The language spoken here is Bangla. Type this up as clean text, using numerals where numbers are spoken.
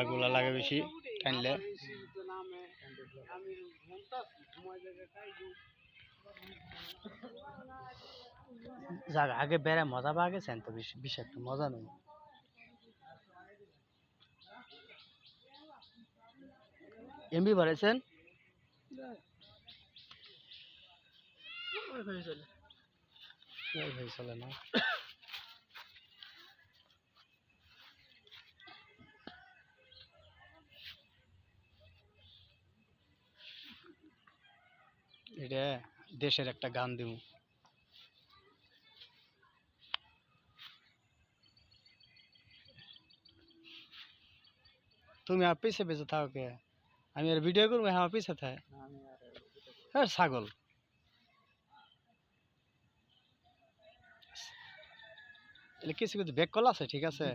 গুলা লাগে বেশি টানলে যাক আগে বেড়ে মজা পাওয়া গেছেন তো বেশি একটা মজা নেই এমবি ভরেছেন চলে না এটা দেশের একটা গান দিব তুমি আর পিছে পিছে থাকো কে আমি আর ভিডিও করবো হ্যাঁ পিছে থাকে হ্যাঁ ছাগল কিছু কিছু ব্যাক কল আছে ঠিক আছে